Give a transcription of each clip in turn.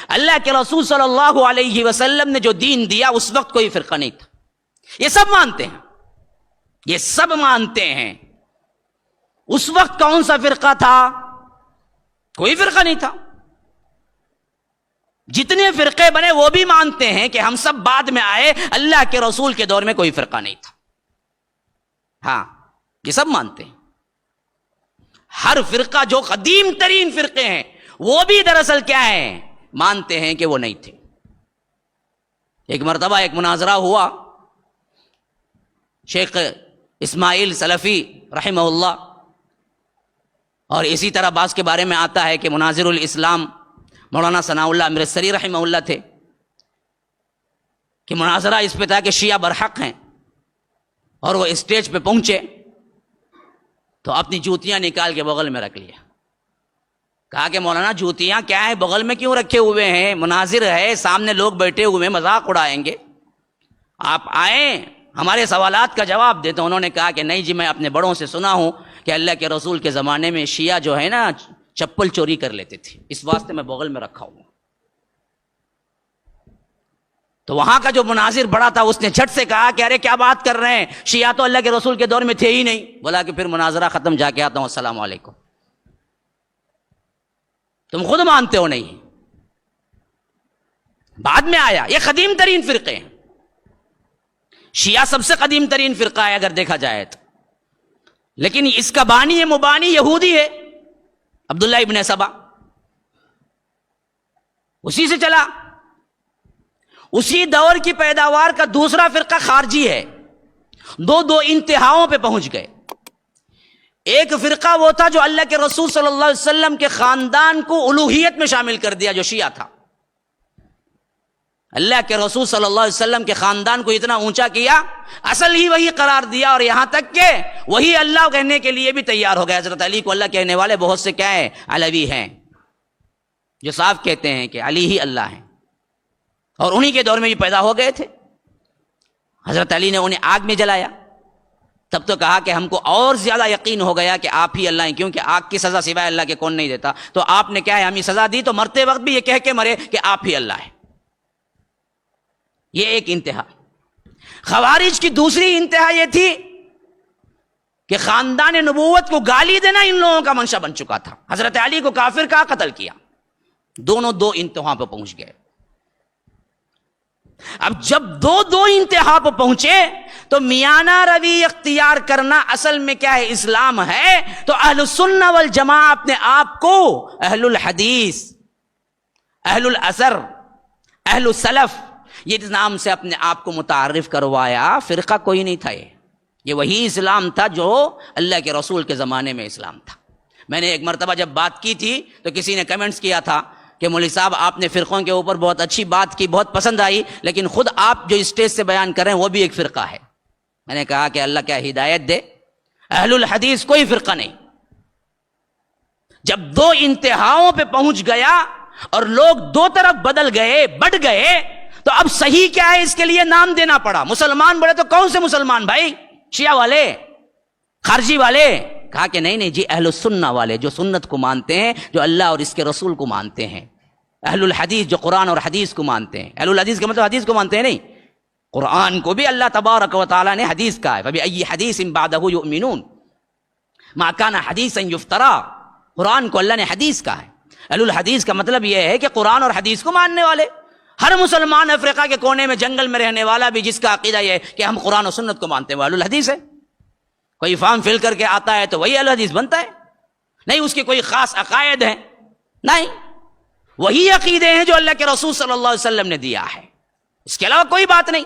اللہ کے رسول صلی اللہ علیہ وسلم نے جو دین دیا اس وقت کوئی فرقہ نہیں تھا. یہ سب مانتے ہیں, یہ سب مانتے ہیں. اس وقت کون سا فرقہ تھا؟ کوئی فرقہ نہیں تھا. جتنے فرقے بنے وہ بھی مانتے ہیں کہ ہم سب بعد میں آئے, اللہ کے رسول کے دور میں کوئی فرقہ نہیں تھا. ہاں, یہ سب مانتے ہیں. ہر فرقہ جو قدیم ترین فرقے ہیں وہ بھی دراصل کیا ہے, مانتے ہیں کہ وہ نہیں تھے. ایک مرتبہ ایک مناظرہ ہوا, شیخ اسماعیل سلفی رحمہ اللہ, اور اسی طرح بعض کے بارے میں آتا ہے کہ مناظر الاسلام مولانا ثناء اللہ امرتسری رحمہ اللہ تھے, کہ مناظرہ اس پہ تھا کہ شیعہ برحق ہیں, اور وہ اسٹیج پہ پہنچے تو اپنی جوتیاں نکال کے بغل میں رکھ لیا. کہا کہ مولانا جوتیاں کیا ہے, بغل میں کیوں رکھے ہوئے ہیں؟ مناظر ہے, سامنے لوگ بیٹھے ہوئے ہیں, مذاق اڑائیں گے, آپ آئیں ہمارے سوالات کا جواب دیں. تو انہوں نے کہا کہ نہیں جی, میں اپنے بڑوں سے سنا ہوں کہ اللہ کے رسول کے زمانے میں شیعہ جو ہے نا چپل چوری کر لیتے تھے, اس واسطے میں بغل میں رکھا ہوں. تو وہاں کا جو مناظر بڑا تھا اس نے جھٹ سے کہا کہ ارے کیا بات کر رہے ہیں, شیعہ تو اللہ کے رسول کے دور میں تھے ہی نہیں. بولا کہ پھر مناظرہ ختم, جا کے آتا ہوں, السلام علیکم. تم خود مانتے ہو نہیں, بعد میں آیا. یہ قدیم ترین فرقے ہیں. شیعہ سب سے قدیم ترین فرقہ ہے اگر دیکھا جائے تو, لیکن اس کا بانی مبانی یہودی ہے, عبداللہ ابن سبا, اسی سے چلا. اسی دور کی پیداوار کا دوسرا فرقہ خارجی ہے. دو انتہاؤں پہ پہنچ گئے. ایک فرقہ وہ تھا جو اللہ کے رسول صلی اللہ علیہ وسلم کے خاندان کو الوہیت میں شامل کر دیا, جو شیعہ تھا. اللہ کے رسول صلی اللہ علیہ وسلم کے خاندان کو اتنا اونچا کیا, اصل ہی وہی قرار دیا, اور یہاں تک کہ وہی اللہ کہنے کے لیے بھی تیار ہو گئے. حضرت علی کو اللہ کہنے والے بہت سے کیا ہیں, علوی ہیں, جو صاف کہتے ہیں کہ علی ہی اللہ ہیں, اور انہی کے دور میں بھی پیدا ہو گئے تھے. حضرت علی نے انہیں آگ میں جلایا, تب تو کہا کہ ہم کو اور زیادہ یقین ہو گیا کہ آپ ہی اللہ ہیں, کیونکہ آگ کی سزا سوائے اللہ کے کون نہیں دیتا. تو آپ نے کیا ہے, ہمیں سزا دی, تو مرتے وقت بھی یہ کہہ کے مرے کہ آپ ہی اللہ ہیں. یہ ایک انتہا. خوارج کی دوسری انتہا یہ تھی کہ خاندان نبوت کو گالی دینا ان لوگوں کا منشا بن چکا تھا. حضرت علی کو کافر کہا, قتل کیا. دونوں دو انتہا پہ پہنچ گئے. اب جب دو انتہا پہ پہنچے تو میانہ روی اختیار کرنا اصل میں کیا ہے, اسلام ہے. تو اہل السنہ والجماعہ اپنے آپ کو اہل الحدیث, اہل الاثر, اہل السلف, یہ نام سے اپنے آپ کو متعارف کروایا. فرقہ کوئی نہیں تھا, یہ وہی اسلام تھا جو اللہ کے رسول کے زمانے میں اسلام تھا. میں نے ایک مرتبہ جب بات کی تھی تو کسی نے کمنٹس کیا تھا کہ مولوی صاحب آپ نے فرقوں کے اوپر بہت اچھی بات کی, بہت پسند آئی, لیکن خود آپ جو اسٹیج سے بیان کر رہے ہیں وہ بھی ایک فرقہ ہے. میں نے کہا کہ اللہ کیا ہدایت دے, اہل الحدیث کوئی فرقہ نہیں. جب دو انتہاؤں پہ پہنچ گیا اور لوگ دو طرف بدل گئے, بٹ گئے, تو اب صحیح کیا ہے, اس کے لیے نام دینا پڑا. مسلمان بڑے تو کون سے مسلمان بھائی, شیعہ والے, خارجی والے؟ کہا کہ نہیں جی, اہل السنہ والے جو سنت کو مانتے ہیں, جو اللہ اور اس کے رسول کو مانتے ہیں. اہل الحدیث جو قرآن اور حدیث کو مانتے ہیں. اہل الحدیث کا مطلب حدیث کو مانتے ہیں نہیں, قرآن کو بھی اللہ تبارک و تعالیٰ نے حدیث کہا ہے. فَبِأَيِّ حَدِيثٍ بَعْدَهُ يُؤْمِنُونَ مَا كَانَ حَدِيثًا يُفْتَرَىٰ. قرآن کو اللہ نے حدیث کہا ہے. اہل الحدیث کا مطلب یہ ہے کہ قرآن اور حدیث کو ماننے والے. ہر مسلمان افریقہ کے کونے میں جنگل میں رہنے والا بھی جس کا عقیدہ یہ ہے کہ ہم قرآن و سنت کو مانتے ہیں, وہ اہل الحدیث ہے. کوئی فارم فل کر کے آتا ہے تو وہی اہل الحدیث بنتا ہے. نہیں اس کے کوئی خاص عقائد ہیں, نہیں, وہی عقیدے ہیں جو اللہ کے رسول صلی اللہ علیہ وسلم نے دیا ہے, اس کے علاوہ کوئی بات نہیں.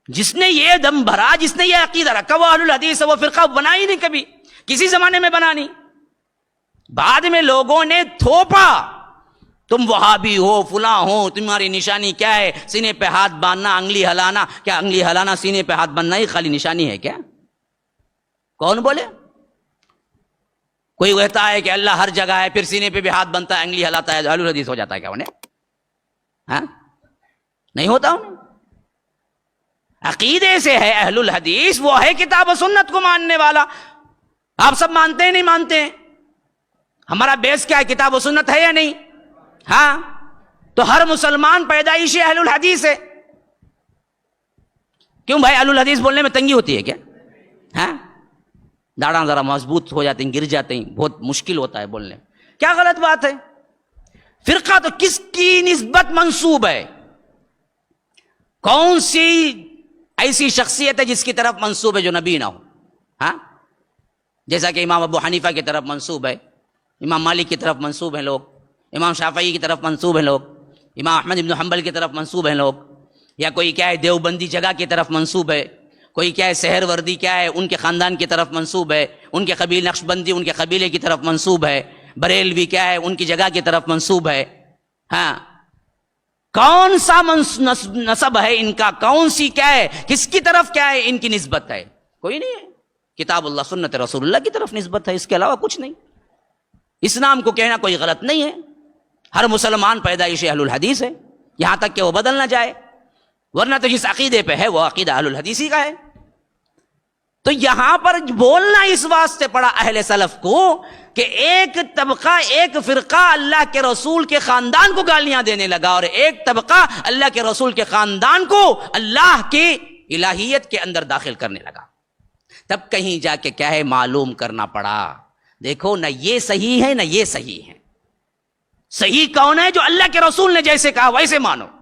جس نے یہ دم بھرا, جس نے یہ عقیدہ رکھا, وہ اہل الحدیث ہے. وہ فرقہ بنا ہی نہیں کبھی, کسی زمانے میں بنا نہیں. بعد میں لوگوں نے تھوپا, تم وہابی ہو, فلاں ہو, تمہاری نشانی کیا ہے, سینے پہ ہاتھ باندھنا, انگلی ہلانا. کیا انگلی ہلانا, سینے پہ ہاتھ باندھنا ہی خالی نشانی ہے کیا؟ کون بولے؟ کوئی کہتا ہے کہ اللہ ہر جگہ ہے, پھر سینے پہ بھی ہاتھ بنتا ہے, انگلی ہلاتا ہے, اہل الحدیث ہو جاتا ہے کیا انہیں؟ ہاں, نہیں ہوتا انہیں. عقیدے سے ہے اہل الحدیث, وہ ہے کتاب و سنت کو ماننے والا. آپ سب مانتے ہیں نہیں مانتے ہیں؟ ہمارا بیس کیا ہے, کتاب و سنت ہے یا نہیں؟ ہاں, تو ہر مسلمان پیدائشی اہل الحدیث ہے. کیوں بھائی اہل الحدیث بولنے میں تنگی ہوتی ہے کیا؟ ہاں داڑھاں ذرا مضبوط ہو جاتے ہیں, گر جاتے ہیں, بہت مشکل ہوتا ہے بولنے. کیا غلط بات ہے؟ فرقہ تو کس کی نسبت منسوب ہے؟ کون سی ایسی شخصیت ہے جس کی طرف منسوب ہے جو نبی نہ ہو؟ ہاں جیسا کہ امام ابو حنیفہ کی طرف منسوب ہے, امام مالک کی طرف منسوب ہیں لوگ, امام شافعی کی طرف منسوب ہیں لوگ, امام احمد بن حنبل کی طرف منسوب ہیں لوگ, یا کوئی کیا ہے دیوبندی جگہ کی طرف منسوب ہے, کوئی کیا ہے سہر وردی کیا ہے ان کے خاندان کی طرف منسوب ہے, ان کے قبیل نقشبندی ان کے قبیلے کی طرف منسوب ہے, بریلوی کیا ہے ان کی جگہ کی طرف منسوب ہے. ہاں کون سا نسب ہے ان کا, کون سی کیا ہے, کس کی طرف کیا ہے ان کی نسبت ہے؟ کوئی نہیں ہے. کتاب اللہ سنت رسول اللہ کی طرف نسبت ہے, اس کے علاوہ کچھ نہیں. اسلام کو کہنا کوئی غلط نہیں ہے. ہر مسلمان پیدائش اہل الحدیث ہے یہاں تک کہ وہ بدل نہ جائے, ورنہ تو جس عقیدے پہ ہے وہ عقیدہ اہل الحدیثی کا ہے. تو یہاں پر بولنا اس واسطے پڑا اہل سلف کو کہ ایک طبقہ ایک فرقہ اللہ کے رسول کے خاندان کو گالیاں دینے لگا, اور ایک طبقہ اللہ کے رسول کے خاندان کو اللہ کی الہیت کے اندر داخل کرنے لگا. تب کہیں جا کے کیا ہے معلوم کرنا پڑا, دیکھو نہ یہ صحیح ہے نہ یہ صحیح ہے. صحیح کون ہے؟ جو اللہ کے رسول نے جیسے کہا ویسے مانو.